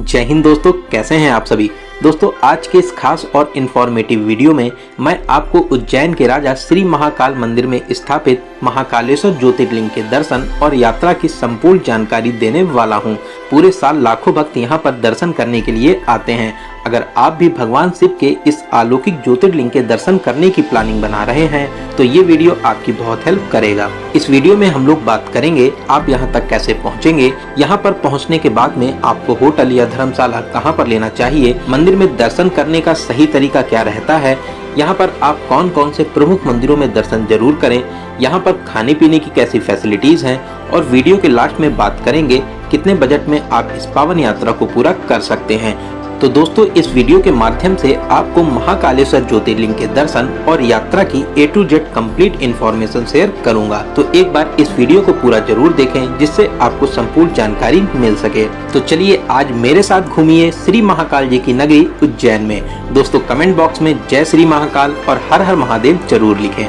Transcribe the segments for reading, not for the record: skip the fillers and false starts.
जय हिंद दोस्तों, कैसे हैं आप सभी। दोस्तों आज के इस खास और इन्फॉर्मेटिव वीडियो में मैं आपको उज्जैन के राजा श्री महाकाल मंदिर में स्थापित महाकालेश्वर ज्योतिर्लिंग के दर्शन और यात्रा की संपूर्ण जानकारी देने वाला हूं। पूरे साल लाखों भक्त यहां पर दर्शन करने के लिए आते हैं। अगर आप भी भगवान शिव के इस अलौकिक ज्योतिर्लिंग के दर्शन करने की प्लानिंग बना रहे हैं तो ये वीडियो आपकी बहुत हेल्प करेगा। इस वीडियो में हम लोग बात करेंगे आप यहाँ तक कैसे पहुँचेंगे, यहाँ पर पहुँचने के बाद में आपको होटल या धर्मशाला कहाँ पर लेना चाहिए, मंदिर में दर्शन करने का सही तरीका क्या रहता है, यहाँ पर आप कौन कौन से प्रमुख मंदिरों में दर्शन जरूर करें, यहाँ पर खाने पीने की कैसी फैसिलिटीज हैं और वीडियो के लास्ट में बात करेंगे कितने बजट में आप इस पावन यात्रा को पूरा कर सकते हैं। तो दोस्तों इस वीडियो के माध्यम से आपको महाकालेश्वर ज्योतिर्लिंग के दर्शन और यात्रा की A to Z complete information share करूंगा। तो एक बार इस वीडियो को पूरा जरूर देखें जिससे आपको संपूर्ण जानकारी मिल सके। तो चलिए आज मेरे साथ घूमिए श्री महाकाल जी की नगरी उज्जैन में। दोस्तों कमेंट बॉक्स में जय श्री महाकाल और हर हर महादेव जरूर लिखें।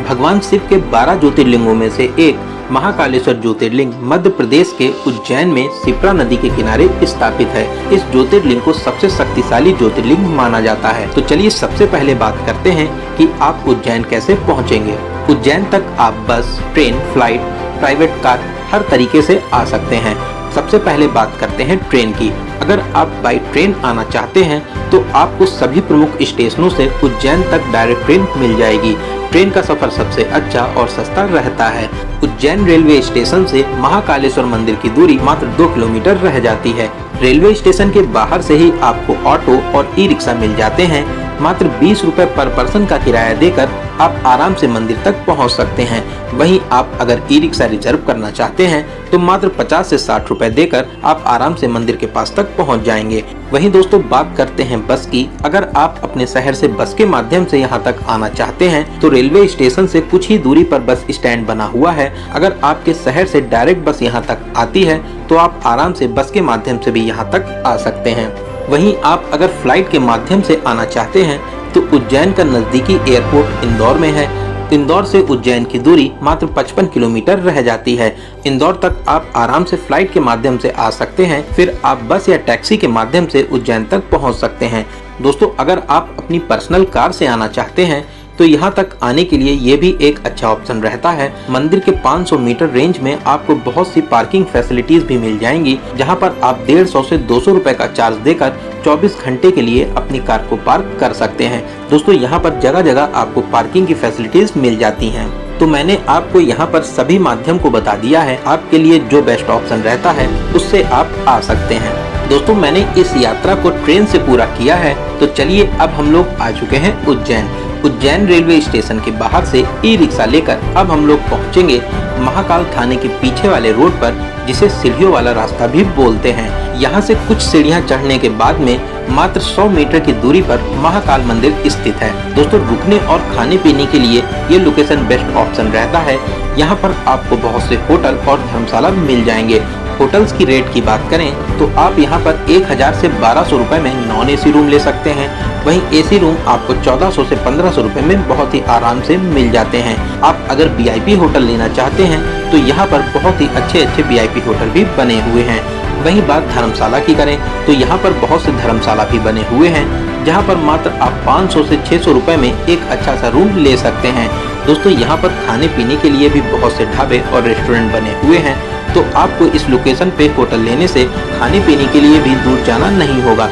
भगवान शिव के 12 ज्योतिर्लिंगों में से एक महाकालेश्वर ज्योतिर्लिंग मध्य प्रदेश के उज्जैन में शिप्रा नदी के किनारे स्थापित है। इस ज्योतिर्लिंग को सबसे शक्तिशाली ज्योतिर्लिंग माना जाता है। तो चलिए सबसे पहले बात करते हैं कि आप उज्जैन कैसे पहुंचेंगे। उज्जैन तक आप बस, ट्रेन, फ्लाइट, प्राइवेट कार हर तरीके से आ सकते हैं। सबसे पहले बात करते हैं ट्रेन की। अगर आप बाई ट्रेन आना चाहते हैं तो आपको सभी प्रमुख स्टेशनों से उज्जैन तक डायरेक्ट ट्रेन मिल जाएगी। ट्रेन का सफर सबसे अच्छा और सस्ता रहता है। उज्जैन रेलवे स्टेशन से महाकालेश्वर मंदिर की दूरी मात्र 2 किलोमीटर रह जाती है। रेलवे स्टेशन के बाहर से ही आपको ऑटो और ई रिक्शा मिल जाते हैं। मात्र 20 रुपए पर पर्सन का किराया देकर आप आराम से मंदिर तक पहुंच सकते हैं। वहीं आप अगर ई रिक्शा रिजर्व करना चाहते हैं तो मात्र 50 से 60 रुपए देकर आप आराम से मंदिर के पास तक पहुंच जाएंगे। वहीं दोस्तों बात करते हैं बस की। अगर आप अपने शहर से बस के माध्यम से यहां तक आना चाहते हैं तो रेलवे स्टेशन से कुछ ही दूरी पर बस स्टैंड बना हुआ है। अगर आपके शहर से डायरेक्ट बस यहां तक आती है तो आप आराम से बस के माध्यम से भी यहां तक आ सकते हैं। वहीं आप अगर फ्लाइट के माध्यम से आना चाहते हैं तो उज्जैन का नजदीकी एयरपोर्ट इंदौर में है। इंदौर से उज्जैन की दूरी मात्र 55 किलोमीटर रह जाती है। इंदौर तक आप आराम से फ्लाइट के माध्यम से आ सकते हैं, फिर आप बस या टैक्सी के माध्यम से उज्जैन तक पहुंच सकते हैं। दोस्तों अगर आप अपनी पर्सनल कार से आना चाहते हैं तो यहाँ तक आने के लिए ये भी एक अच्छा ऑप्शन रहता है। मंदिर के 500 मीटर रेंज में आपको बहुत सी पार्किंग फैसिलिटीज भी मिल जाएंगी, जहाँ पर आप 150 से 200 रुपए का चार्ज देकर 24 घंटे के लिए अपनी कार को पार्क कर सकते हैं। दोस्तों यहाँ पर जगह जगह आपको पार्किंग की फैसिलिटीज मिल जाती हैं। तो मैंने आपको यहाँ पर सभी माध्यम को बता दिया है। आपके लिए जो बेस्ट ऑप्शन रहता है उससे आप आ सकते हैं। दोस्तों मैंने इस यात्रा को ट्रेन से पूरा किया है। तो चलिए अब हम लोग आ चुके हैं उज्जैन। उज्जैन रेलवे स्टेशन के बाहर से ई रिक्शा लेकर अब हम लोग पहुंचेंगे महाकाल थाने के पीछे वाले रोड पर, जिसे सीढ़ियों वाला रास्ता भी बोलते हैं। यहाँ से कुछ सीढ़ियाँ चढ़ने के बाद में मात्र 100 मीटर की दूरी पर महाकाल मंदिर स्थित है। दोस्तों रुकने और खाने पीने के लिए ये लोकेशन बेस्ट ऑप्शन रहता है। यहाँ पर आपको बहुत से होटल और धर्मशाला मिल जाएंगे। होटल्स की रेट की बात करें तो आप यहाँ पर 1000 से 1200 रुपए में नॉन एसी रूम ले सकते हैं। वहीं एसी रूम आपको 1400 से 1500 रुपए में बहुत ही आराम से मिल जाते हैं। आप अगर VIP होटल लेना चाहते हैं तो यहाँ पर बहुत ही अच्छे VIP होटल भी बने हुए हैं। वहीं बात धर्मशाला की करें तो यहाँ पर बहुत से धर्मशाला भी बने हुए हैं, जहाँ पर मात्र आप 500 से 600 रुपए में एक अच्छा सा रूम ले सकते हैं। दोस्तों यहाँ पर खाने पीने के लिए भी बहुत से ढाबे और रेस्टोरेंट बने हुए हैं, तो आपको इस लोकेशन पे होटल लेने से खाने पीने के लिए भी दूर जाना नहीं होगा।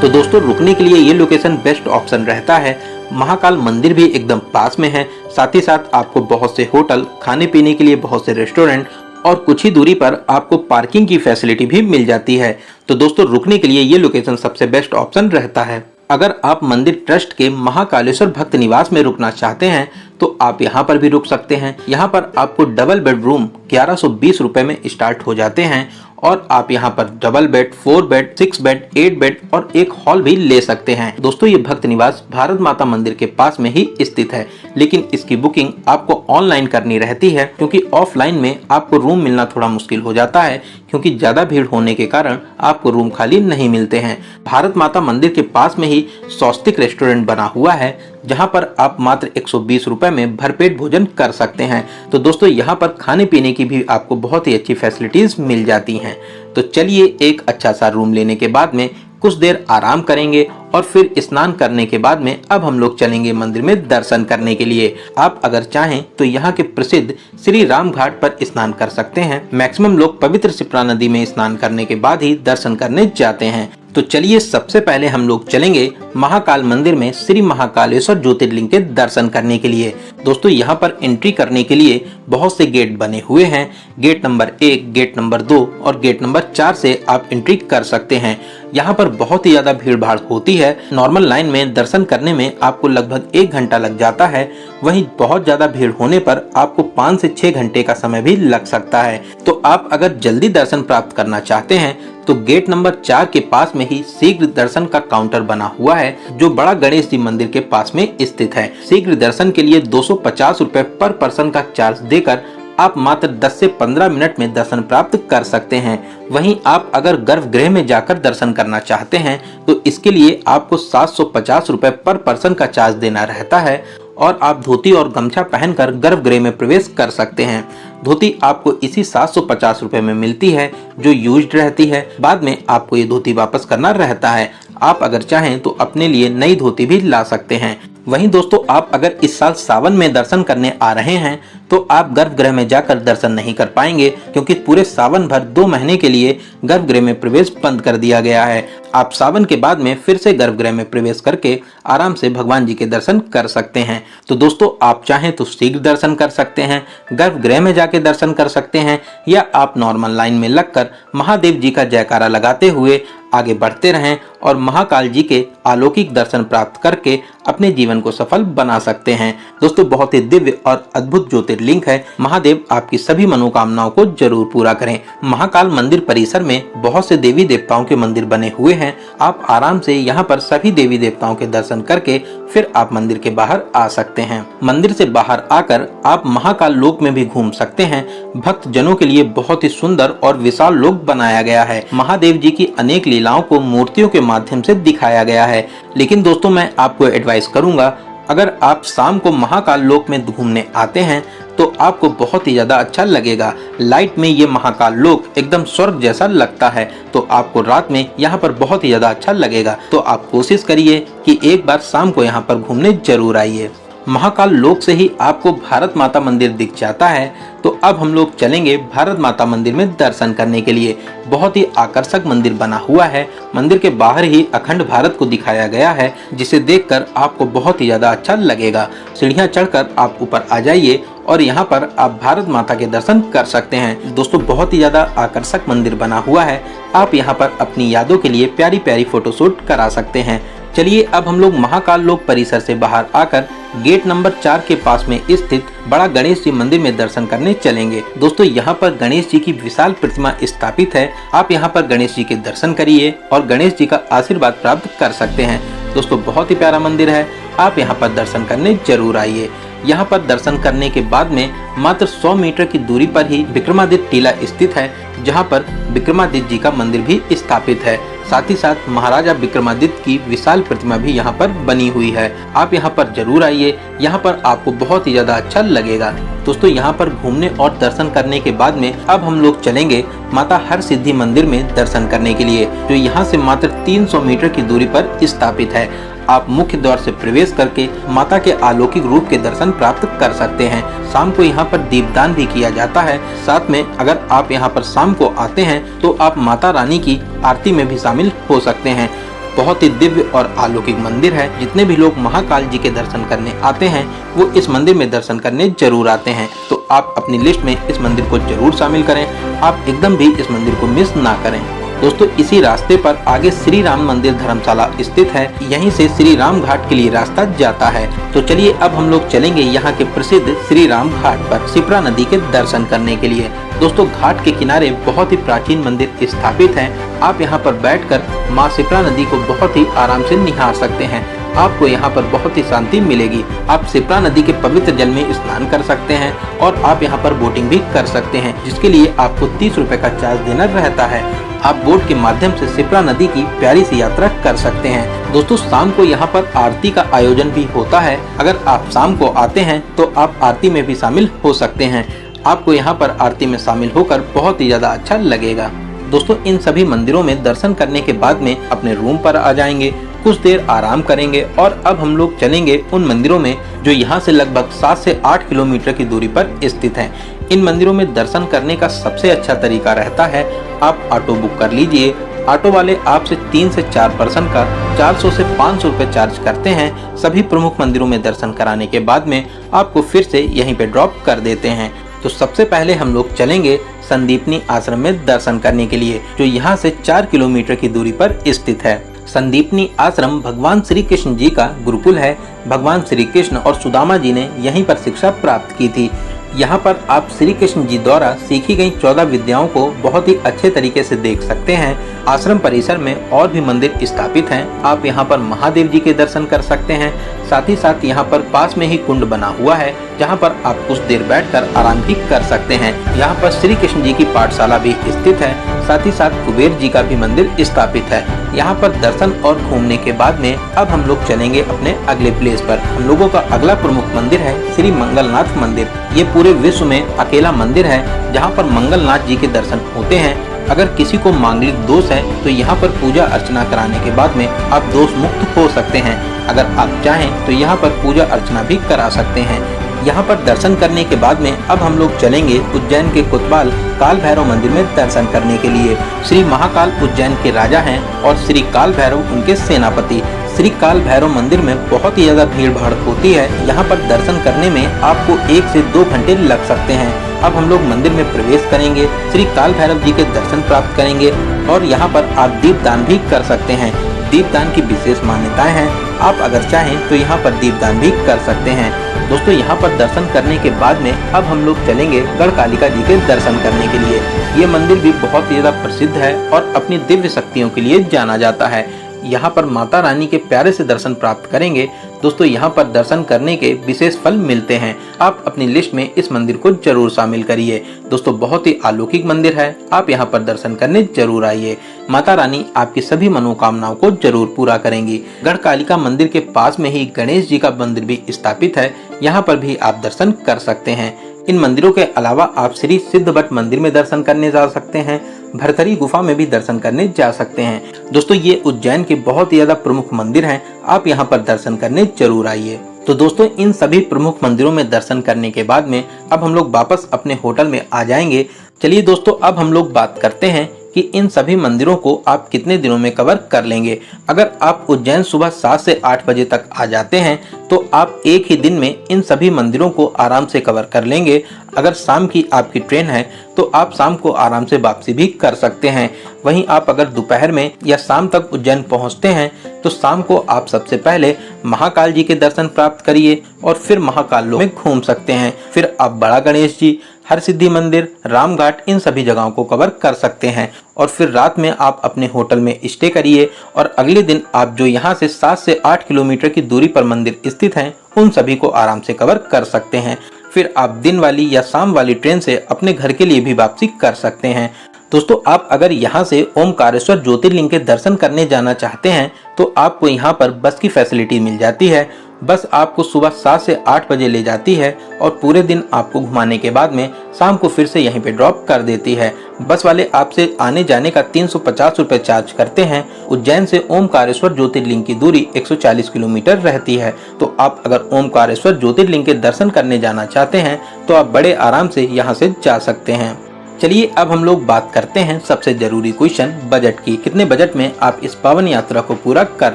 तो दोस्तों रुकने के लिए ये लोकेशन बेस्ट ऑप्शन रहता है। महाकाल मंदिर भी एकदम पास में है, साथ ही साथ आपको बहुत से होटल, खाने पीने के लिए बहुत से रेस्टोरेंट और कुछ ही दूरी पर आपको पार्किंग की फैसिलिटी भी मिल जाती है। तो दोस्तों रुकने के लिए ये लोकेशन सबसे बेस्ट ऑप्शन रहता है। अगर आप मंदिर ट्रस्ट के महाकालेश्वर भक्त निवास में रुकना चाहते हैं तो आप यहाँ पर भी रुक सकते हैं। यहाँ पर आपको डबल बेडरूम 1120 रुपए में स्टार्ट हो जाते हैं और आप यहाँ पर double bed, 4 bed, 6 bed, 8 bed और एक हॉल भी ले सकते हैं। दोस्तों ये भक्त निवास भारत माता मंदिर के पास में ही स्थित है, लेकिन इसकी बुकिंग आपको ऑनलाइन करनी रहती है, क्योंकि ऑफलाइन में आपको रूम मिलना थोड़ा मुश्किल हो जाता है, क्योंकि ज्यादा भीड़ होने के कारण आपको रूम खाली नहीं मिलते हैं। भारत माता मंदिर के पास में ही स्वस्तिक रेस्टोरेंट बना हुआ है, जहां पर आप मात्र 120 रुपए में भरपेट भोजन कर सकते हैं। तो दोस्तों यहाँ पर खाने पीने की भी आपको बहुत ही अच्छी फैसिलिटीज मिल जाती हैं। तो चलिए एक अच्छा सा रूम लेने के बाद में कुछ देर आराम करेंगे और फिर स्नान करने के बाद में अब हम लोग चलेंगे मंदिर में दर्शन करने के लिए। आप अगर चाहें तो यहाँ के प्रसिद्ध श्री राम घाट पर स्नान कर सकते हैं। मैक्सिमम लोग पवित्र शिप्रा नदी में स्नान करने के बाद ही दर्शन करने जाते हैं। तो चलिए सबसे पहले हम लोग चलेंगे महाकाल मंदिर में श्री महाकालेश्वर ज्योतिर्लिंग के दर्शन करने के लिए। दोस्तों यहाँ पर एंट्री करने के लिए बहुत से गेट बने हुए हैं। गेट नंबर 1, गेट नंबर 2 और गेट नंबर 4 से आप एंट्री कर सकते हैं। यहाँ पर बहुत ही ज्यादा भीड़ भाड़ होती है। नॉर्मल लाइन में दर्शन करने में आपको लगभग 1 घंटा लग जाता है। वहीं बहुत ज्यादा भीड़ होने पर आपको 5 से 6 घंटे का समय भी लग सकता है। तो आप अगर जल्दी दर्शन प्राप्त करना चाहते हैं तो गेट नंबर 4 के पास में ही शीघ्र दर्शन का काउंटर बना हुआ है, जो बड़ा गणेश जी मंदिर के पास में स्थित है। शीघ्र दर्शन के लिए 250 रुपए पर पर्सन का चार्ज देकर आप मात्र 10 से 15 मिनट में दर्शन प्राप्त कर सकते हैं। वहीं आप अगर गर्भगृह में जाकर दर्शन करना चाहते हैं तो इसके लिए आपको 750 रुपए पर पर्सन का चार्ज देना रहता है और आप धोती और गमछा पहनकर गर्भगृह में प्रवेश कर सकते हैं। धोती आपको इसी 750 रुपए में मिलती है जो यूज्ड रहती है। बाद में आपको ये धोती वापस करना रहता है। आप अगर चाहें तो अपने लिए नई धोती भी ला सकते हैं। वहीं दोस्तों आप अगर इस साल सावन में दर्शन करने आ रहे हैं तो आप गर्भगृह में जाकर दर्शन नहीं कर पाएंगे, क्योंकि पूरे सावन भर 2 महीने के लिए गर्भगृह में प्रवेश बंद कर दिया गया है। आप सावन के बाद में फिर से गर्भगृह में प्रवेश करके आराम से भगवान जी के दर्शन कर सकते हैं। तो दोस्तों आप चाहें तो शीघ्र दर्शन कर सकते हैं, गर्भगृह में जाके दर्शन कर सकते हैं, या आप नॉर्मल लाइन में लगकर महादेव जी का जयकारा लगाते हुए आगे बढ़ते रहें और महाकाल जी के अलौकिक दर्शन प्राप्त करके अपने जीवन को सफल बना सकते हैं। दोस्तों बहुत ही दिव्य और अद्भुत ज्योतिर्लिंग है। महादेव आपकी सभी मनोकामनाओं को जरूर पूरा करें। महाकाल मंदिर परिसर में बहुत से देवी देवताओं के मंदिर बने हुए हैं। आप आराम से यहाँ पर सभी देवी देवताओं के दर्शन करके फिर आप मंदिर के बाहर आ सकते हैं। मंदिर से बाहर आकर आप महाकाल लोक में भी घूम सकते हैं। भक्त जनों के लिए बहुत ही सुंदर और विशाल लोक बनाया गया है। महादेव जी की अनेक लीलाओं को मूर्तियों के माध्यम से दिखाया गया है। लेकिन दोस्तों मैं आपको एडवाइस करूंगा, अगर आप शाम को महाकाल लोक में घूमने आते हैं तो आपको बहुत ही ज्यादा अच्छा लगेगा। लाइट में ये महाकाल लोक एकदम स्वर्ग जैसा लगता है, तो आपको रात में यहाँ पर बहुत ही ज्यादा अच्छा लगेगा। तो आप कोशिश करिए कि एक बार शाम को यहाँ पर घूमने जरूर आइए। महाकाल लोक से ही आपको भारत माता मंदिर दिख जाता है। तो अब हम लोग चलेंगे भारत माता मंदिर में दर्शन करने के लिए। बहुत ही आकर्षक मंदिर बना हुआ है। मंदिर के बाहर ही अखंड भारत को दिखाया गया है, जिसे देखकर आपको बहुत ही ज्यादा अच्छा लगेगा। सीढ़ियां चढ़कर आप ऊपर आ जाइए और यहाँ पर आप भारत माता के दर्शन कर सकते हैं। दोस्तों बहुत ही ज्यादा आकर्षक मंदिर बना हुआ है। आप यहाँ पर अपनी यादों के लिए प्यारी प्यारी फोटोशूट करा सकते हैं। चलिए अब हम लोग महाकाल लोक परिसर से बाहर आकर गेट नंबर 4 के पास में स्थित बड़ा गणेश जी मंदिर में दर्शन करने चलेंगे। दोस्तों यहाँ पर गणेश जी की विशाल प्रतिमा स्थापित है। आप यहाँ पर गणेश जी के दर्शन करिए और गणेश जी का आशीर्वाद प्राप्त कर सकते हैं। दोस्तों बहुत ही प्यारा मंदिर है। आप यहाँ पर दर्शन करने जरूर आइए। यहाँ पर दर्शन करने के बाद में मात्र 100 मीटर की दूरी पर ही विक्रमादित्य टीला स्थित है, जहाँ पर विक्रमादित्य जी का मंदिर भी स्थापित है। साथ ही साथ महाराजा विक्रमादित्य की विशाल प्रतिमा भी यहाँ पर बनी हुई है। आप यहाँ पर जरूर आइए। यहाँ पर आपको बहुत ही ज्यादा अच्छा लगेगा। दोस्तों यहाँ पर घूमने और दर्शन करने के बाद में अब हम लोग चलेंगे माता हर सिद्धि मंदिर में दर्शन करने के लिए, जो यहाँ से मात्र 300 मीटर की दूरी पर स्थापित है। आप मुख्य द्वार से प्रवेश करके माता के अलौकिक रूप के दर्शन प्राप्त कर सकते हैं। शाम को यहाँ पर दीपदान भी किया जाता है। साथ में अगर आप यहाँ पर शाम को आते हैं तो आप माता रानी की आरती में भी शामिल हो सकते हैं। बहुत ही दिव्य और अलौकिक मंदिर है। जितने भी लोग महाकाल जी के दर्शन करने आते हैं वो इस मंदिर में दर्शन करने जरूर आते हैं। तो आप अपनी लिस्ट में इस मंदिर को जरूर शामिल करें। आप एकदम भी इस मंदिर को मिस ना करें। दोस्तों इसी रास्ते पर आगे श्री राम मंदिर धर्मशाला स्थित है। यहीं से श्री राम घाट के लिए रास्ता जाता है। तो चलिए अब हम लोग चलेंगे यहाँ के प्रसिद्ध श्री राम घाट पर शिप्रा नदी के दर्शन करने के लिए। दोस्तों घाट के किनारे बहुत ही प्राचीन मंदिर स्थापित है। आप यहाँ पर बैठकर माँ शिप्रा नदी को बहुत ही आराम से निहार सकते हैं। आपको यहाँ पर बहुत ही शांति मिलेगी। आप शिप्रा नदी के पवित्र जल में स्नान कर सकते हैं और आप यहाँ पर बोटिंग भी कर सकते हैं, जिसके लिए आपको 30 रुपए का चार्ज देना रहता है। आप बोट के माध्यम से शिप्रा नदी की प्यारी सी यात्रा कर सकते हैं। दोस्तों शाम को यहाँ पर आरती का आयोजन भी होता है। अगर आप शाम को आते हैं तो आप आरती में भी शामिल हो सकते हैं। आपको यहाँ पर आरती में शामिल होकर बहुत ही ज्यादा अच्छा लगेगा। दोस्तों इन सभी मंदिरों में दर्शन करने के बाद में अपने रूम पर आ जाएंगे, कुछ देर आराम करेंगे और अब हम लोग चलेंगे उन मंदिरों में जो यहाँ से लगभग 7 से 8 किलोमीटर की दूरी पर स्थित हैं। इन मंदिरों में दर्शन करने का सबसे अच्छा तरीका रहता है आप ऑटो बुक कर लीजिए। ऑटो वाले आपसे 3 से 4 पर्सन का 400 से 500 रुपए चार्ज करते हैं। सभी प्रमुख मंदिरों में दर्शन कराने के बाद में आपको फिर से यहीं पे ड्रॉप कर देते हैं। तो सबसे पहले हम लोग चलेंगे संदीपनी आश्रम में दर्शन करने के लिए, जो यहाँ से 4 किलोमीटर की दूरी पर स्थित है। संदीपनी आश्रम भगवान श्री कृष्ण जी का गुरुकुल है। भगवान श्री कृष्ण और सुदामा जी ने यहीं पर शिक्षा प्राप्त की थी। यहाँ पर आप श्री कृष्ण जी द्वारा सीखी गई 14 विद्याओं को बहुत ही अच्छे तरीके से देख सकते हैं। आश्रम परिसर में और भी मंदिर स्थापित हैं। आप यहाँ पर महादेव जी के दर्शन कर सकते हैं। साथ ही साथ यहाँ पर पास में ही कुंड बना हुआ है, जहाँ पर आप कुछ देर बैठकर आराम भी कर सकते हैं। यहाँ पर श्री कृष्ण जी की पाठशाला भी स्थित है। साथ ही साथ कुबेर जी का भी मंदिर स्थापित है। यहाँ पर दर्शन और घूमने के बाद में अब हम लोग चलेंगे अपने अगले प्लेस पर। हम लोगों का अगला प्रमुख मंदिर है श्री मंगलनाथ मंदिर। ये पूरे विश्व में अकेला मंदिर है जहाँ पर मंगलनाथ जी के दर्शन होते हैं। अगर किसी को मांगलिक दोष है तो यहाँ पर पूजा अर्चना कराने के बाद में आप दोष मुक्त हो सकते हैं। अगर आप चाहें तो यहाँ पर पूजा अर्चना भी करा सकते हैं। यहाँ पर दर्शन करने के बाद में अब हम लोग चलेंगे उज्जैन के कोतवाल काल भैरव मंदिर में दर्शन करने के लिए। श्री महाकाल उज्जैन के राजा हैं और श्री काल भैरव उनके सेनापति। श्री काल भैरव मंदिर में बहुत ही ज्यादा भीड़ भाड़ होती है। यहाँ पर दर्शन करने में आपको 1 से 2 घंटे लग सकते हैं। अब हम लोग मंदिर में प्रवेश करेंगे, श्री काल भैरव जी के दर्शन प्राप्त करेंगे और यहाँ पर आप दीपदान भी कर सकते हैं। दीपदान की विशेष मान्यताएं हैं। आप अगर चाहें तो यहाँ पर दीपदान भी कर सकते हैं। दोस्तों यहाँ पर दर्शन करने के बाद में अब हम लोग चलेंगे गढ़कालिका जी के दर्शन करने के लिए। ये मंदिर भी बहुत ही ज्यादा प्रसिद्ध है और अपनी दिव्य शक्तियों के लिए जाना जाता है। यहाँ पर माता रानी के प्यारे से दर्शन प्राप्त करेंगे। दोस्तों यहाँ पर दर्शन करने के विशेष फल मिलते हैं। आप अपनी लिस्ट में इस मंदिर को जरूर शामिल करिए। दोस्तों बहुत ही अलौकिक मंदिर है। आप यहाँ पर दर्शन करने जरूर आइए। माता रानी आपकी सभी मनोकामनाओं को जरूर पूरा करेंगी। गढ़कालिका मंदिर के पास में ही गणेश जी का मंदिर भी स्थापित है। यहाँ पर भी आप दर्शन कर सकते हैं। इन मंदिरों के अलावा आप श्री सिद्धवट मंदिर में दर्शन करने जा सकते हैं। भरथरी गुफा में भी दर्शन करने जा सकते हैं। दोस्तों ये उज्जैन के बहुत ही ज्यादा प्रमुख मंदिर हैं। आप यहाँ पर दर्शन करने जरूर आइए। तो दोस्तों इन सभी प्रमुख मंदिरों में दर्शन करने के बाद में अब हम लोग वापस अपने होटल में आ जाएंगे। चलिए दोस्तों अब हम लोग बात करते हैं कि इन सभी मंदिरों को आप कितने दिनों में कवर कर लेंगे। अगर आप उज्जैन सुबह 7 से 8 बजे तक आ जाते हैं तो आप एक ही दिन में इन सभी मंदिरों को आराम से कवर कर लेंगे। अगर शाम की आपकी ट्रेन है तो आप शाम को आराम से वापसी भी कर सकते हैं। वहीं आप अगर दोपहर में या शाम तक उज्जैन पहुंचते हैं तो शाम को आप सबसे पहले महाकाल जी के दर्शन प्राप्त करिए और फिर महाकाल लोक में घूम सकते हैं। फिर आप बड़ा गणेश जी, हरसिद्धि मंदिर, रामघाट इन सभी जगहों को कवर कर सकते हैं और फिर रात में आप अपने होटल में स्टे करिए और अगले दिन आप जो यहाँ से 7 से 8 किलोमीटर की दूरी पर मंदिर स्थित हैं उन सभी को आराम से कवर कर सकते हैं। फिर आप दिन वाली या शाम वाली ट्रेन से अपने घर के लिए भी वापसी कर सकते हैं। दोस्तों आप अगर यहाँ से ओमकारेश्वर ज्योतिर्लिंग के दर्शन करने जाना चाहते हैं तो आपको यहाँ पर बस की फैसिलिटी मिल जाती है। बस आपको सुबह 7 से 8 बजे ले जाती है और पूरे दिन आपको घुमाने के बाद में शाम को फिर से यहीं पे ड्रॉप कर देती है। बस वाले आपसे आने जाने का 350 रुपए चार्ज करते हैं। उज्जैन से ओमकारेश्वर ज्योतिर्लिंग की दूरी 140 किलोमीटर रहती है। तो आप अगर ओमकारेश्वर ज्योतिर्लिंग के दर्शन करने जाना चाहते हैं तो आप बड़े आराम से यहाँ से जा सकते हैं। चलिए अब हम लोग बात करते हैं सबसे जरूरी क्वेश्चन बजट की। कितने बजट में आप इस पावन यात्रा को पूरा कर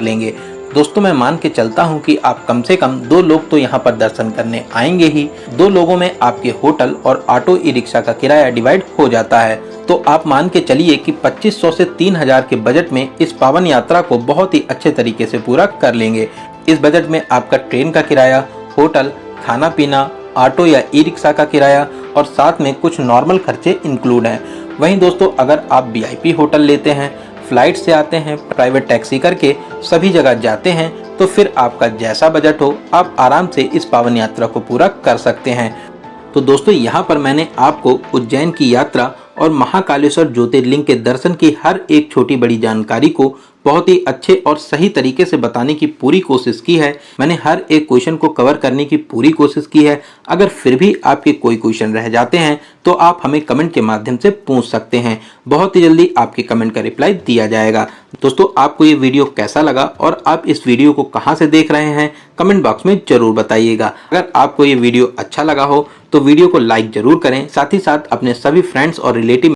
लेंगे। दोस्तों मैं मान के चलता हूं कि आप कम से कम 2 लोग तो यहां पर दर्शन करने आएंगे ही। 2 लोगों में आपके होटल और ऑटो ई रिक्शा का किराया डिवाइड हो जाता है। तो आप मान के चलिए कि 2500 से 3000 के बजट में इस पावन यात्रा को बहुत ही अच्छे तरीके से पूरा कर लेंगे। इस बजट में आपका ट्रेन का किराया, होटल, खाना पीना, ऑटो या ई रिक्शा का किराया और साथ में कुछ नॉर्मल खर्चे इंक्लूड हैं। वहीं दोस्तों अगर आप VIP होटल लेते हैं, फ्लाइट से आते हैं, प्राइवेट टैक्सी करके सभी जगह जाते हैं तो फिर आपका जैसा बजट हो आप आराम से इस पावन यात्रा को पूरा कर सकते हैं। तो दोस्तों यहाँ पर मैंने आपको उज्जैन की यात्रा और महाकालेश्वर ज्योतिर्लिंग के दर्शन की हर एक छोटी बड़ी जानकारी को बहुत ही अच्छे और सही तरीके से बताने की पूरी कोशिश की है। मैंने हर एक क्वेश्चन को कवर करने की पूरी कोशिश की है। अगर फिर भी आपके कोई क्वेश्चन रह जाते हैं तो आप हमें कमेंट के माध्यम से पूछ सकते हैं। बहुत ही जल्दी आपके कमेंट का रिप्लाई दिया जाएगा। दोस्तों आपको ये वीडियो कैसा लगा और आप इस वीडियो को कहां से देख रहे हैं कमेंट बॉक्स में जरूर बताइएगा। अगर आपको ये वीडियो अच्छा लगा हो तो वीडियो को लाइक जरूर करें, साथ ही साथ अपने सभी फ्रेंड्स और रिलेटिव